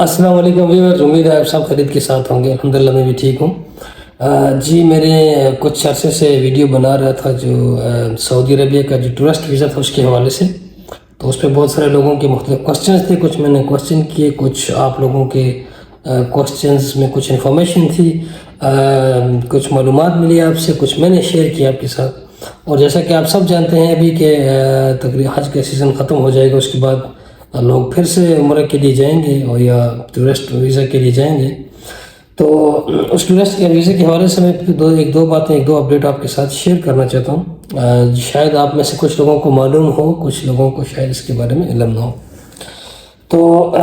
السلام علیکم ویورز، امید ہے آپ سب خرید کے ساتھ ہوں گے۔ الحمدللہ میں بھی ٹھیک ہوں۔ جی میرے کچھ عرصے سے ویڈیو بنا رہا تھا جو سعودی عربیہ کا جو ٹورسٹ ویزا تھا اس کے حوالے سے، تو اس پہ بہت سارے لوگوں کے مختلف کوسچنز تھے، کچھ میں نے کوسچن کیے، کچھ آپ لوگوں کے کوسچنز میں کچھ انفارمیشن تھی، کچھ معلومات ملی آپ سے، کچھ میں نے شیئر کیا آپ کے ساتھ۔ اور جیسا کہ آپ سب جانتے ہیں ابھی کہ تقریباً حج کا سیزن ختم ہو جائے گا، اس کے بعد لوگ پھر سے عمرہ کے لیے جائیں گے اور یا ٹورسٹ ویزا کے لیے جائیں گے۔ تو اس ٹورسٹ کے ویزے کے حوالے سے میں ایک دو اپڈیٹ آپ کے ساتھ شیئر کرنا چاہتا ہوں۔ شاید آپ میں سے کچھ لوگوں کو معلوم ہو، کچھ لوگوں کو شاید اس کے بارے میں علم نہ ہو۔ تو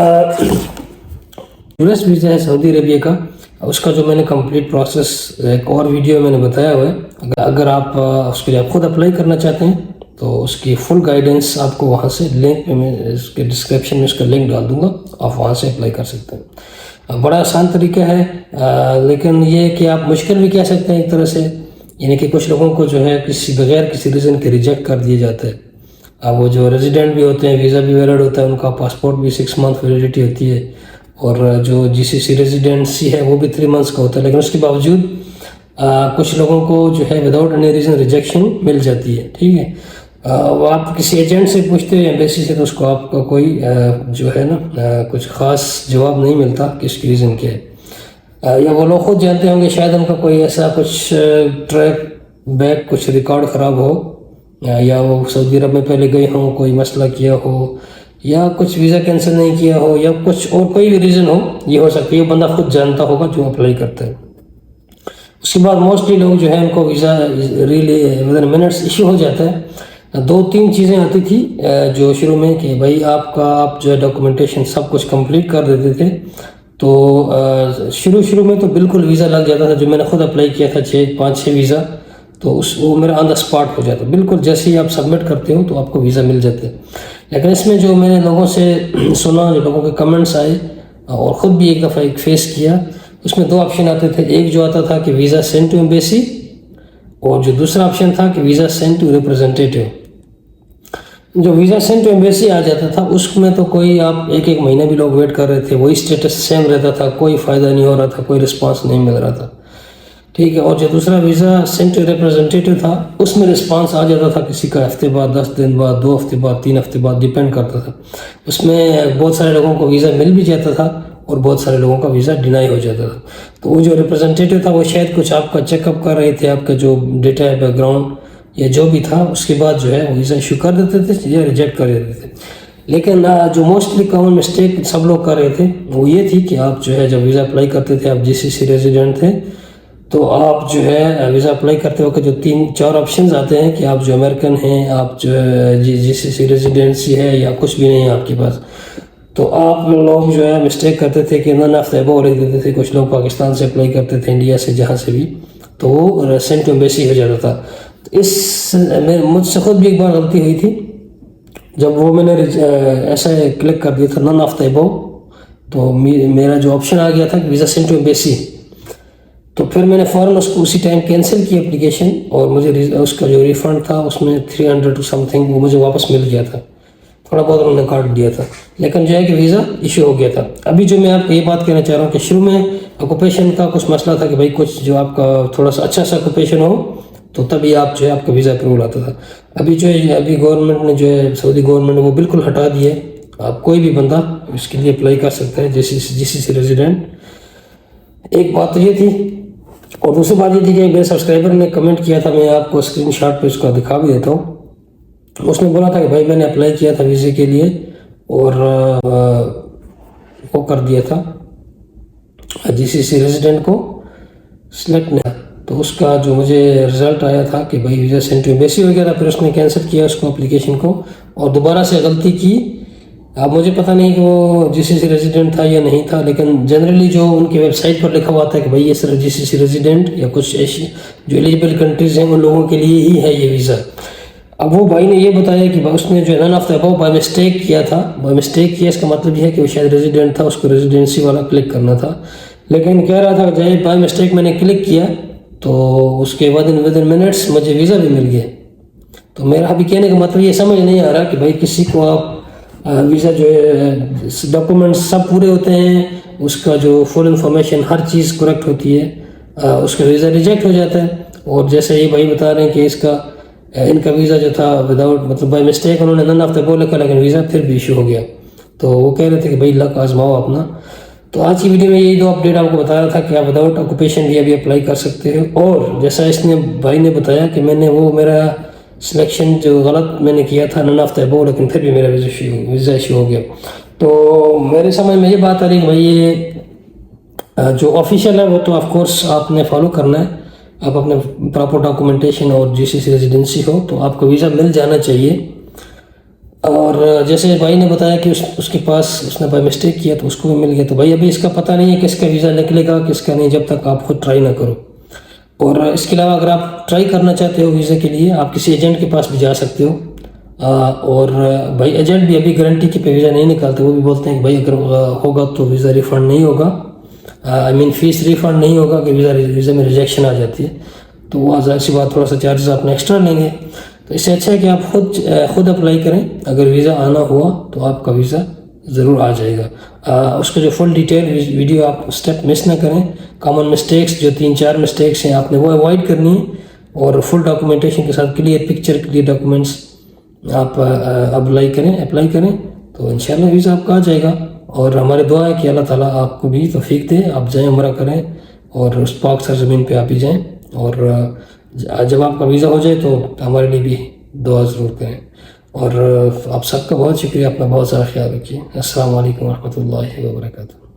ٹورسٹ ویزا ہے سعودی عربیہ کا، اس کا جو میں نے کمپلیٹ پروسیس ایک اور ویڈیو میں نے بتایا ہوا ہے۔ اگر آپ اس کے لیے خود اپلائی کرنا چاہتے ہیں تو اس کی فل گائیڈنس آپ کو وہاں سے لنک پہ میں اس کے ڈسکرپشن میں اس کا لنک ڈال دوں گا، آپ وہاں سے اپلائی کر سکتے ہیں۔ بڑا آسان طریقہ ہے، لیکن یہ کہ آپ مشکل بھی کہہ سکتے ہیں ایک طرح سے، یعنی کہ کچھ لوگوں کو جو ہے بغیر کسی ریزن کے ریجیکٹ کر دیا جاتا ہے۔ اب وہ جو ریزیڈنٹ بھی ہوتے ہیں، ویزا بھی ویلڈ ہوتا ہے ان کا، پاسپورٹ بھی 6 منتھ ویلیڈیٹی ہوتی ہے، اور جو جی سی سی ریزیڈنسی ہے وہ بھی 3 منتھس کا ہوتا ہے، لیکن اس کے باوجود کچھ لوگوں کو جو ہے وداؤٹ اینی ریزن ریجیکشن مل جاتی ہے۔ ٹھیک ہے، وہ آپ کسی ایجنٹ سے پوچھتے ہیں ایمبیسی سے، تو اس کو آپ کا کوئی جو ہے نا کچھ خاص جواب نہیں ملتا کہ اس کی ریزن کیا ہے، یا وہ لوگ خود جانتے ہوں گے، شاید ان کا کوئی ایسا کچھ ٹریک بیک کچھ ریکارڈ خراب ہو، یا وہ سعودی عرب میں پہلے گئے ہوں، کوئی مسئلہ کیا ہو، یا کچھ ویزا کینسل نہیں کیا ہو، یا کچھ اور کوئی بھی ریزن ہو، یہ ہو سکتی ہے وہ بندہ خود جانتا ہوگا جو اپلائی کرتا ہے۔ اس کے بعد موسٹلی لوگ جو ہے ان کو ویزا ریلی ودن منٹس ایشو ہو جاتا ہے۔ 2-3 چیزیں آتی تھی جو شروع میں کہ بھائی آپ جو ہے ڈاکومنٹیشن سب کچھ کمپلیٹ کر دیتے تھے، تو شروع میں تو بالکل ویزا لگ جاتا تھا۔ جو میں نے خود اپلائی کیا تھا 5-6 ویزا، تو وہ میرا آن دا اسپاٹ ہو جاتا، بالکل جیسے ہی آپ سبمٹ کرتے ہو تو آپ کو ویزا مل جاتے۔ لیکن اس میں جو میں نے لوگوں سے سنا، جو لوگوں کے کمنٹس آئے اور خود بھی ایک دفعہ فیس کیا، اس میں 2 آپشن آتے تھے۔ ایک جو آتا تھا کہ ویزا سینڈ ٹو ایمبیسی، اور جو دوسرا آپشن تھا کہ ویزا سینڈ ٹو ریپرزنٹیٹیو۔ جو ویزا سینڈ ٹو ایمبیسی آ جاتا تھا اس میں تو کوئی آپ ایک مہینہ بھی لوگ ویٹ کر رہے تھے، وہی اسٹیٹس سیم رہتا تھا، کوئی فائدہ نہیں ہو رہا تھا، کوئی رسپانس نہیں مل رہا تھا۔ ٹھیک ہے، اور جو دوسرا ویزا سینڈ ٹو ریپرزنٹیٹیو تھا اس میں رسپانس آ جاتا تھا، کسی کا ہفتے بعد، 10 دن بعد، 2 ہفتے بعد، 3 ہفتے بعد، ڈیپینڈ کرتا تھا۔ اس میں بہت سارے لوگوں کو ویزا مل بھی جاتا تھا اور بہت سارے لوگوں کا ویزا ڈینائی ہو جاتا تھا۔ تو وہ جو ریپرزنٹیٹیو تھا وہ شاید کچھ آپ کا چیک اپ کر رہے تھے، آپ کا جو ڈیٹا ہے، بیک گراؤنڈ یا جو بھی تھا، اس کے بعد جو ہے وہ ویزا ایشو کر دیتے تھے یا ریجیکٹ کر دیتے تھے۔ لیکن جو موسٹلی کامن مسٹیک سب لوگ کر رہے تھے وہ یہ تھی کہ آپ جو ہے جب ویزا اپلائی کرتے تھے، آپ جی سی سی ریزیڈنٹ تھے، تو آپ جو ہے ویزا اپلائی کرتے وقت جو 3-4 آپشنز آتے ہیں کہ آپ جو امریکن ہیں، آپ جو جی سی سی ریزیڈنسی ہے، یا کچھ بھی نہیں ہے آپ کے پاس، تو آپ لوگ جو ہے مسٹیک کرتے تھے کہ نن آف دا ابو لکھ دیتے تھے۔ کچھ لوگ پاکستان سے اپلائی کرتے تھے، انڈیا سے، جہاں سے بھی، تو وہ سینڈ ٹو ایمبیسی ہو جاتا تھا۔ مجھ سے خود بھی ایک بار غلطی ہوئی تھی، جب وہ میں نے ایسا کلک کر دیا تھا نن آف دا ابو، تو میرا جو آپشن آ گیا تھا کہ ویزا سینڈ ٹو ایمبیسی، تو پھر میں نے فوراً اس کو اسی ٹائم کینسل کی اپلیکیشن، اور مجھے اس کا جو ریفنڈ تھا اس میں 300 ٹو سم تھنگ وہ مجھے واپس مل گیا تھا، تھوڑا بہت انہوں نے کاٹ دیا تھا، لیکن جو ہے کہ ویزا ایشو ہو گیا تھا۔ ابھی جو میں آپ کو یہ بات کہنا چاہ رہا ہوں کہ شروع میں آکوپیشن کا کچھ مسئلہ تھا کہ بھائی کچھ جو آپ کا تھوڑا سا اچھا سا آکوپیشن ہو تو تبھی آپ جو ہے آپ کا ویزا اپروول آتا تھا۔ ابھی جو ہے ابھی گورنمنٹ نے جو ہے سعودی گورنمنٹ نے وہ بالکل ہٹا دیا ہے، آپ کوئی بھی بندہ اس کے لیے اپلائی کر سکتا ہے، جی سی سی ریزیڈنٹ۔ ایک بات تو یہ تھی، اور دوسری بات یہ تھی کہ میرے سبسکرائبر نے کمنٹ کیا تھا، میں آپ کو اسکرین شاٹ پہ اس کا دکھا بھی دیتا ہوں۔ اس نے بولا تھا کہ بھائی میں نے اپلائی کیا تھا ویزے کے لیے اور وہ کر دیا تھا، جی سی سی ریزیڈنٹ کو سلیکٹ نہیں، تو اس کا جو مجھے رزلٹ آیا تھا کہ بھائی ویزا سینڈ ٹو ایمبیسی ہو گیا تھا۔ پھر اس نے کینسل کیا اس کو، اپلیکیشن کو، اور دوبارہ سے غلطی کی۔ اب مجھے پتہ نہیں کہ وہ جی سی سی ریزیڈنٹ تھا یا نہیں تھا، لیکن جنرلی جو ان کی ویب سائٹ پر لکھا ہوا تھا کہ بھائی یہ صرف جی سی سی ریزیڈنٹ یا کچھ ایسی جو ایلیجبل کنٹریز ہیں ان لوگوں کے لیے ہی ہے یہ ویزا۔ اب وہ بھائی نے یہ بتایا کہ اس نے جو none of the above by mistake کیا تھا، بائی مسٹیک کیا، اس کا مطلب یہ ہے کہ وہ شاید ریزیڈنٹ تھا، اس کو ریزیڈنسی والا کلک کرنا تھا، لیکن کہہ رہا تھا کہ بائی مسٹیک میں نے کلک کیا تو اس کے ودن منٹس مجھے ویزا بھی مل گیا۔ تو میرا ابھی کہنے کا مطلب یہ سمجھ نہیں آ رہا کہ بھائی کسی کو آپ ویزا جو ہے ڈاکومنٹس سب پورے ہوتے ہیں, اس کا جو فل انفارمیشن ہر چیز کریکٹ ہوتی ہے, اس کا ویزا ریجیکٹ ہو جاتا ہے. اور جیسے یہ بھائی بتا رہے ہیں کہ ان کا ویزا جو تھا وداؤٹ مطلب بائی مسٹیک انہوں نے نن آف دا ابو لکھا, لیکن ویزا پھر بھی ایشو ہو گیا. تو وہ کہہ رہے تھے کہ بھائی لک آزماؤ اپنا. تو آج کی ویڈیو میں یہی 2 اپڈیٹ آپ کو بتا رہا تھا کہ آپ وداؤٹ آکوپیشن بھی ابھی اپلائی کر سکتے ہیں. اور جیسا اس نے بھائی نے بتایا کہ میں نے وہ میرا سلیکشن جو غلط میں نے کیا تھا نن آف دا ابو, لیکن پھر بھی میرا ویزا ایشو ہو گیا. تو میرے سمجھ میں یہ بات آ رہی کہ بھائی یہ جو آفیشیل ہے وہ تو آف کورس آپ نے فالو کرنا ہے. آپ اپنے پراپر ڈاکومنٹیشن اور جی سی سی ریزیڈنسی ہو تو آپ کو ویزا مل جانا چاہیے. اور جیسے بھائی نے بتایا کہ اس کے پاس اس نے بائی مسٹیک کیا تو اس کو بھی مل گیا. تو بھائی ابھی اس کا پتہ نہیں ہے کس کا ویزا نکلے گا کس کا نہیں, جب تک آپ خود ٹرائی نہ کرو. اور اس کے علاوہ اگر آپ ٹرائی کرنا چاہتے ہو ویزا کے لیے, آپ کسی ایجنٹ کے پاس بھی جا سکتے ہو. اور بھائی ایجنٹ بھی ابھی گارنٹی کے پہ ویزا نہیں نکالتے. وہ بھی بولتے ہیں کہ بھائی اگر ہوگا تو ویزا ریفنڈ نہیں ہوگا, فیس ریفنڈ نہیں ہوگا کہ ویزا میں ریجیکشن آ جاتی ہے. تو وہ ظاہر سی بات تھوڑا سا چارجز آپ نے ایکسٹرا لیں گے. تو اس سے اچھا ہے کہ آپ خود اپلائی کریں. اگر ویزا آنا ہوا تو آپ کا ویزا ضرور آ جائے گا. اس کا جو فل ڈیٹیل ویڈیو آپ اسٹیپ مس نہ کریں. کامن مسٹیکس جو 3-4 مسٹیکس ہیں آپ نے وہ اوائڈ کرنی ہے, اور فل ڈاکومنٹیشن کے ساتھ کلیئر پکچر کلیئر ڈاکومنٹس آپ اپلائی کریں تو انشاءاللہ ویزا آپ کا آ جائے گا. اور ہماری دعا ہے کہ اللہ تعالیٰ آپ کو بھی توفیق دے, آپ جائیں عمرہ کریں اور اس پاک سرزمین پہ آپ ہی جائیں. اور جب آپ کا ویزا ہو جائے تو ہمارے لیے بھی دعا ضرور کریں. اور آپ سب کا بہت شکریہ, اپنا بہت سارا خیال رکھیے. السلام علیکم ورحمۃ اللہ وبرکاتہ.